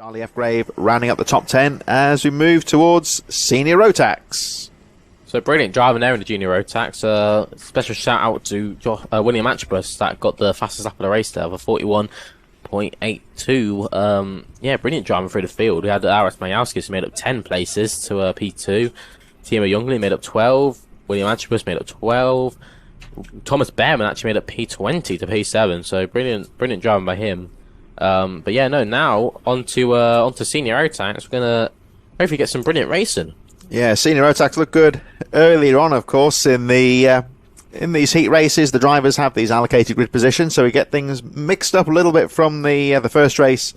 Charlie F. Grave rounding up the top 10 as we move towards Senior Rotax. So brilliant driving there in the Junior Rotax. Special shout out to William Atchbus that got the fastest lap of the race there of a 41.82. Yeah, brilliant driving through the field. We had Aras Majowskis who made up 10 places to P2. Timo Youngli made up 12. William Atchbus made up 12. Thomas Behrman actually made up P20 to P7. So brilliant driving by him. But yeah, no. Now onto Senior Rotax. We're gonna hopefully get some brilliant racing. Yeah, Senior Rotax looked good earlier on, of course, in these heat races. The drivers have these allocated grid positions, so we get things mixed up a little bit from the first race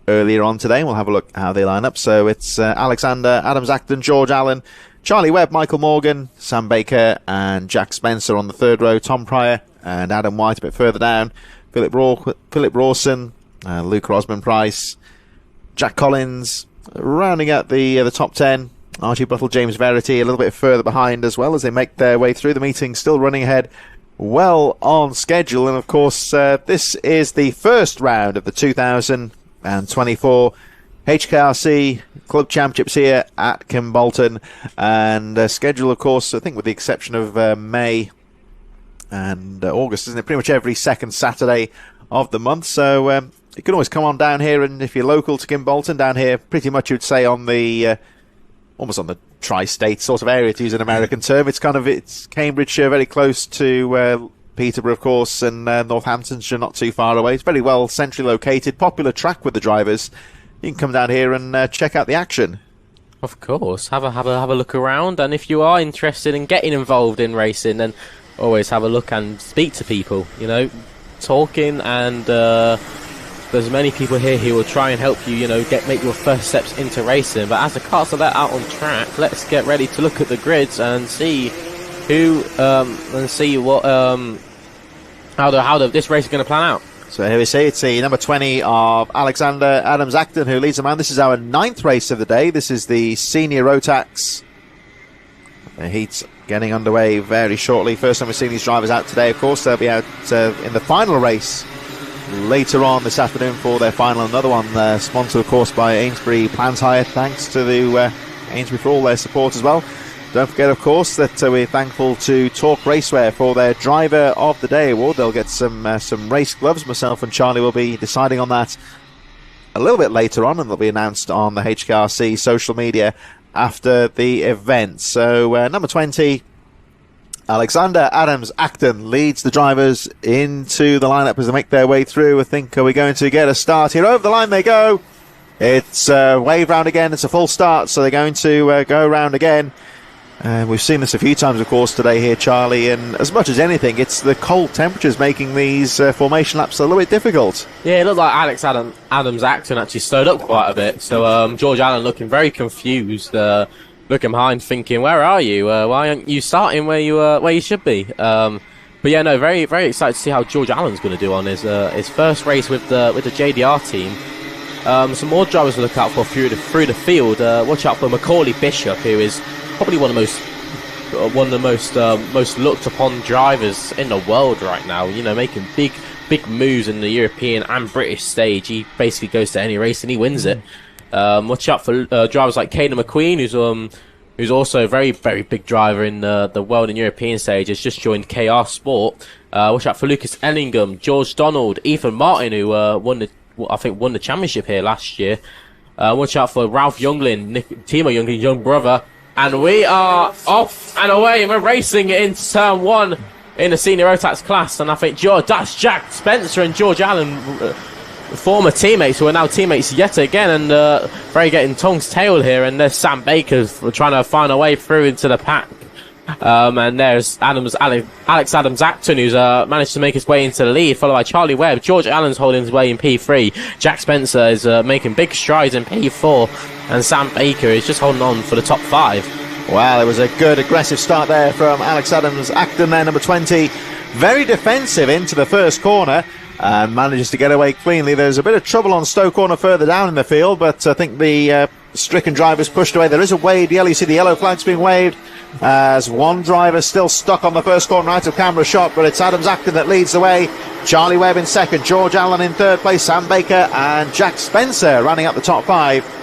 earlier on today. We'll have a look how they line up. So it's Alexander, Adam Acton, George Allen, Charlie Webb, Michael Morgan, Sam Baker, and Jack Spencer on the third row. Tom Pryor and Adam White a bit further down. Philip Rawson, Luke Rosman-Price, Jack Collins, rounding out the top 10. Archie Buttle, James Verity a little bit further behind as well as they make their way through the meeting, still running ahead well on schedule. And of course, this is the first round of the 2024 HKRC Club Championships here at Kimbolton. And schedule, of course, I think with the exception of May and August, isn't it? Pretty much every second Saturday of the month. So you can always come on down here, and if you're local to Kimbolton, down here, pretty much you'd say on the almost on the tri-state sort of area, to use an American term. It's Cambridgeshire, very close to Peterborough, of course, and Northamptonshire not too far away. It's very well centrally located, popular track with the drivers. You can come down here and check out the action. Of course, have a look around, and if you are interested in getting involved in racing, then always have a look and speak to people. You know, talking and. There's many people here who will try and help you, make your first steps into racing. But as the cars are let out on track, let's get ready to look at the grids and see who and see what how this race is going to plan out. So here we see it's the number 20 of Alexander Adams Acton who leads the man. This is our 9th race of the day. This is the Senior Rotax. The heat's getting underway very shortly. First time we've seen these drivers out today, of course. They'll be out in the final race later on this afternoon for their final. Another one sponsored, of course, by Ainsbury Plans Hire. Thanks to the Ainsbury for all their support as well. Don't forget, of course, that we're thankful to Talk Racewear for their Driver of the Day award. They'll get some race gloves. Myself and Charlie will be deciding on that a little bit later on, and they'll be announced on the HKRC social media after the event. So number 20, Alexander Adams Acton, leads the drivers into the lineup as they make their way through. I think, are we going to get a start here? Over the line they go. It's wave round again. It's a full start, so they're going to go round again. We've seen this a few times, of course, today here, Charlie, and as much as anything, it's the cold temperatures making these formation laps a little bit difficult. Yeah, it looked like Adams Acton actually slowed up quite a bit. So George Allen looking very confused. Looking behind, thinking, "Where are you? Why aren't you starting where you should be?" But yeah, no, very very excited to see how George Allen's going to do on his first race with the JDR team. Some more drivers to look out for through the field. Watch out for Macaulay Bishop, who is probably one of the most looked upon drivers in the world right now. Making big moves in the European and British stage. He basically goes to any race and he wins it. Watch out for drivers like Caden McQueen, who's also a very, very big driver in the world and European stage. Has just joined KR Sport. Watch out for Lucas Ellingham, George Donald, Ethan Martin, who won the championship here last year. Watch out for Ralph Youngling, Timo Youngling, young brother. And we are off and away. We're racing into turn 1 in the Senior Rotax class. And I think that's Jack Spencer and George Allen, former teammates who are now teammates yet again, and very getting tongues tailed here. And there's Sam Baker trying to find a way through into the pack. And there's Alex Adams Acton, who's managed to make his way into the lead, followed by Charlie Webb. George Allen's holding his way in P3. Jack Spencer is making big strides in P4, and Sam Baker is just holding on for the top 5. Well, it was a good aggressive start there from Alex Adams Acton there, number 20. Very defensive into the first corner and manages to get away cleanly. There's a bit of trouble on Stowe Corner further down in the field, but I think the stricken drivers pushed away. There is a wave yellow. You see the yellow flags being waved as one driver still stuck on the first corner right of camera shot, but it's Adams Acton that leads the way. Charlie Webb in second, George Allen in third place, Sam Baker and Jack Spencer running up the top 5.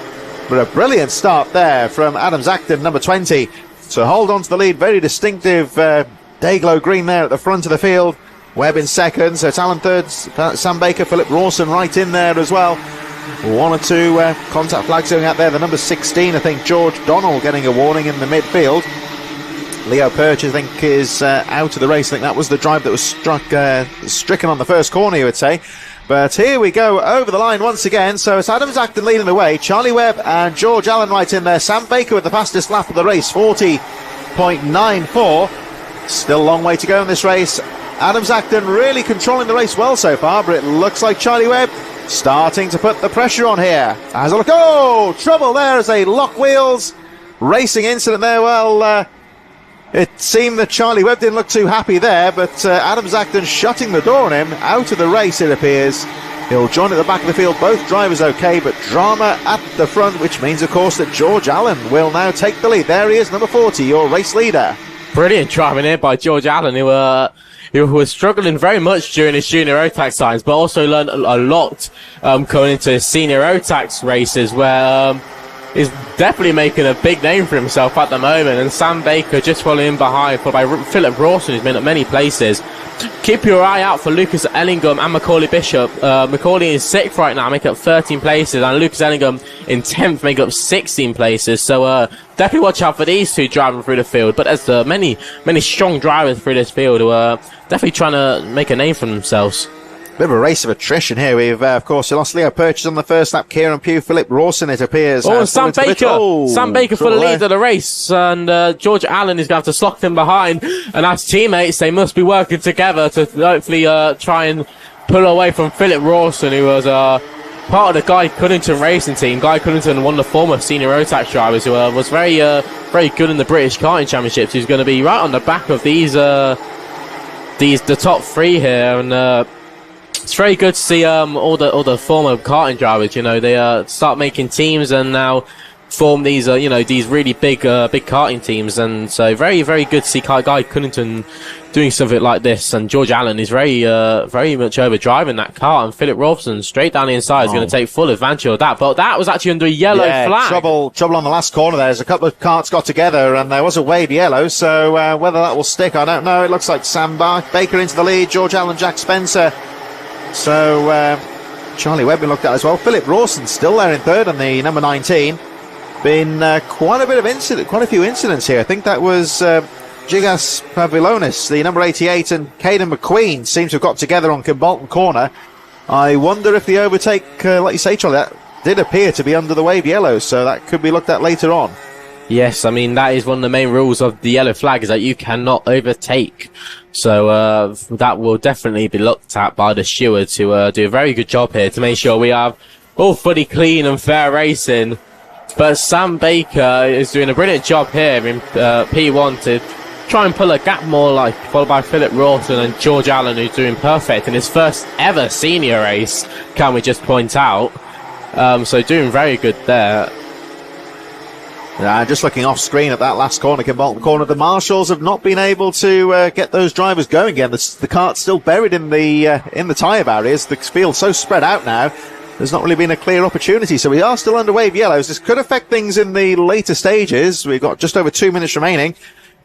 But a brilliant start there from Adams Acton, number 20. So hold on to the lead, very distinctive Dayglow green there at the front of the field. Webb in second, so it's Allen third, Sam Baker, Philip Rawson right in there as well. One or two contact flags going out there. The number 16, I think, George Donnell getting a warning in the midfield. Leo Perch, I think, is out of the race. I think that was the drive that was stricken on the first corner, you would say. But here we go over the line once again. So it's Adams Acton leading the way. Charlie Webb and George Allen right in there. Sam Baker with the fastest lap of the race, 40.94. Still a long way to go in this race. Adams Acton really controlling the race well so far, but it looks like Charlie Webb starting to put the pressure on here. As a look, oh, trouble there as they lock wheels. Racing incident there. Well, it seemed that Charlie Webb didn't look too happy there, but Adams Acton shutting the door on him. Out of the race, it appears. He'll join at the back of the field. Both drivers okay, but drama at the front, which means, of course, that George Allen will now take the lead. There he is, number 40, your race leader. Brilliant driving here by George Allen, who was struggling very much during his junior Rotax times, but also learned a lot coming into his senior Rotax races, where he's definitely making a big name for himself at the moment. And Sam Baker just following in behind, followed by Philip Rawson, who's been at many places. Keep your eye out for Lucas Ellingham and Macaulay Bishop. Macaulay is 6th right now, making up 13 places, and Lucas Ellingham in 10th, making up 16 places. So definitely watch out for these two driving through the field. But there's many strong drivers through this field who are definitely trying to make a name for themselves. Bit of a race of attrition here. We've, of course, lost Leo Purchase on the first lap. Kieran Pugh, Philip Rawson, it appears. Oh, and Sam Baker. Sam Baker for the lead of the race. And George Allen is going to have to slot him behind. And as teammates, they must be working together to hopefully try and pull away from Philip Rawson, who was part of the Guy Cunnington racing team. Guy Cunnington, one of the former senior Rotax drivers, who was very good in the British Karting Championships. Who's going to be right on the back of the top 3 here. And it's very good to see all the former karting drivers. You know, they start making teams and now form these these really big karting teams. And so very good to see Guy Cunnington doing something like this. And George Allen is very much overdriving that car. And Philip Rawson straight down the inside is going to take full advantage of that. But that was actually under a yellow flag. Trouble on the last corner there. There's a couple of karts got together and there was a wave yellow. So whether that will stick, I don't know. It looks like Sam Baker into the lead. George Allen, Jack Spencer. So Charlie Webb been looked at as well. Philip Rawson still there in third on the number 19. Been quite a few incidents here. I think that was Gigas Pavilonis, the number 88, and Caden McQueen seem to have got together on Kimbolton Corner. I wonder if the overtake, like you say, Charlie, that did appear to be under the wave yellow, so that could be looked at later on. Yes, I mean, that is one of the main rules of the yellow flag, is that you cannot overtake. So that will definitely be looked at by the stewards, who do a very good job here to make sure we have all fully clean and fair racing. But Sam Baker is doing a brilliant job here in P1 to try and pull a gap more, followed by Philip Rawson and George Allen, who's doing perfect in his first ever senior race, can we just point out. So doing very good there. Just looking off screen at that last corner, Kimbolton Corner, the marshals have not been able to get those drivers going again. The cart's still buried in the tyre barriers. The field's so spread out now, there's not really been a clear opportunity. So we are still under wave yellows. This could affect things in the later stages. We've got just over 2 minutes remaining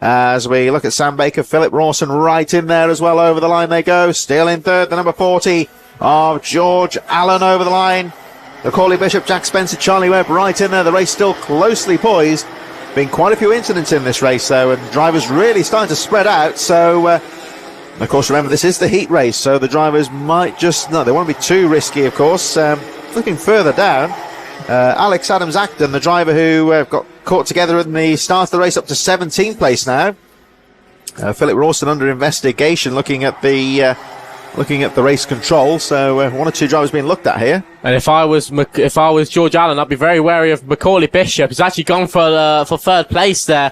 as we look at Sam Baker, Philip Rawson right in there as well. Over the line they go. Still in third, the number 40 of George Allen over the line. Macaulay Bishop, Jack Spencer, Charlie Webb right in there. The race still closely poised. Been quite a few incidents in this race though, and drivers really starting to spread out. So of course, remember, this is the heat race, so the drivers might they won't be too risky, of course. Looking further down, Alex Adams Acton, the driver who got caught together in the start of the race, up to 17th place now. Philip Rawson under investigation, looking at the race control. So one or two drivers being looked at here. And if I was George Allen, I'd be very wary of Macaulay Bishop. He's actually gone for third place there.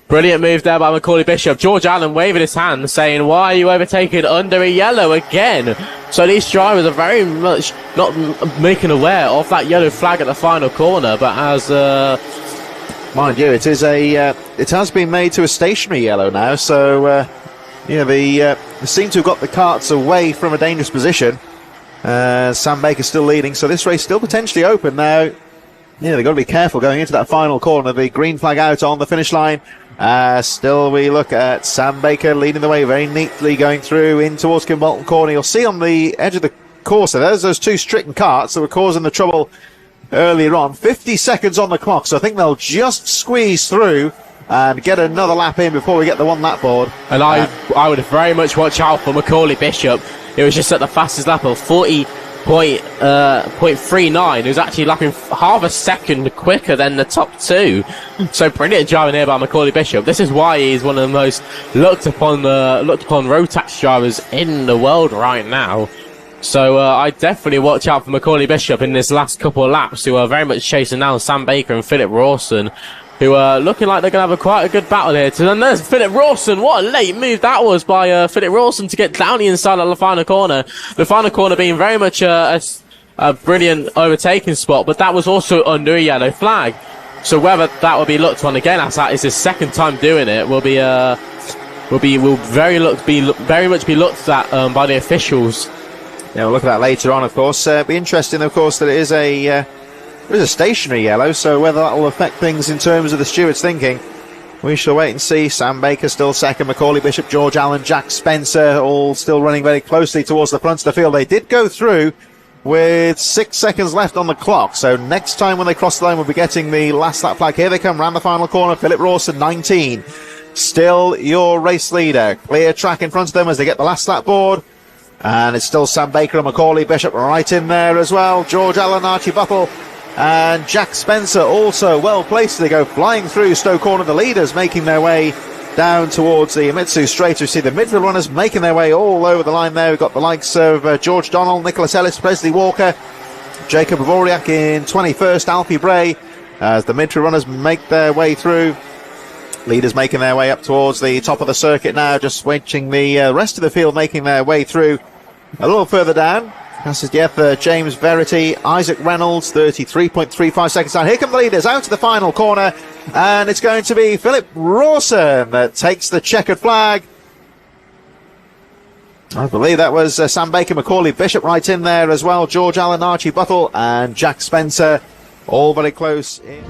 Brilliant move there by Macaulay Bishop. George Allen waving his hand, saying, "Why are you overtaking under a yellow again?" So these drivers are very much not making aware of that yellow flag at the final corner, but as mind you, it has been made to a stationary yellow now. So they seem to have got the carts away from a dangerous position. Sam Baker still leading, so this race still potentially open now. Yeah, they've got to be careful going into that final corner. The green flag out on the finish line. Still we look at Sam Baker leading the way very neatly going through in towards Kimbolton Corner. You'll see on the edge of the course there's those two stricken carts that were causing the trouble earlier on. 50 seconds on the clock, so I think they'll just squeeze through and get another lap in before we get the one lap board. And I would very much watch out for Macaulay Bishop. It was just at the fastest lap of 40.39. It was actually lapping half a second quicker than the top two. So brilliant driving here by Macaulay Bishop. This is why he's one of the most looked upon road taxi drivers in the world right now. So I definitely watch out for Macaulay Bishop in this last couple of laps, who are very much chasing down Sam Baker and Philip Rawson, who are looking like they're going to have quite a good battle here. So then there's Philip Rawson. What a late move that was by Philip Rawson to get down the inside of the final corner. The final corner being very much a brilliant overtaking spot, but that was also under a yellow flag. So whether that will be looked on again, as that is his second time doing it, will very much be looked at by the officials. Yeah, we'll look at that later on, of course. Be interesting, of course, that it is a stationary yellow, so whether that will affect things in terms of the stewards' thinking, we shall wait and see. Sam Baker still second, Macaulay Bishop, George Allen, Jack Spencer all still running very closely towards the front of the field. They did go through with 6 seconds left on the clock, so next time when they cross the line we'll be getting the last lap flag. Here they come round the final corner. Philip Rawson, 19, still your race leader. Clear track in front of them as they get the last lap board. And it's still Sam Baker and Macaulay Bishop right in there as well. George Allen, Archie Buttle and Jack Spencer also well placed. They go flying through Stowe Corner. The leaders making their way down towards the Amitsu Straight. We see the midfield runners making their way all over the line there. We've got the likes of George Donnell, Nicholas Ellis, Presley Walker, Jacob Avoriak in 21st, Alfie Bray, as the midfield runners make their way through. Leaders making their way up towards the top of the circuit now, just watching the rest of the field making their way through a little further down. James Verity, Isaac Reynolds, 33.35 seconds down. Here come the leaders out to the final corner, and it's going to be Philip Rawson that takes the checkered flag. I believe that was Sam Baker, Macaulay Bishop right in there as well. George Allen, Archie Buttle and Jack Spencer all very close in.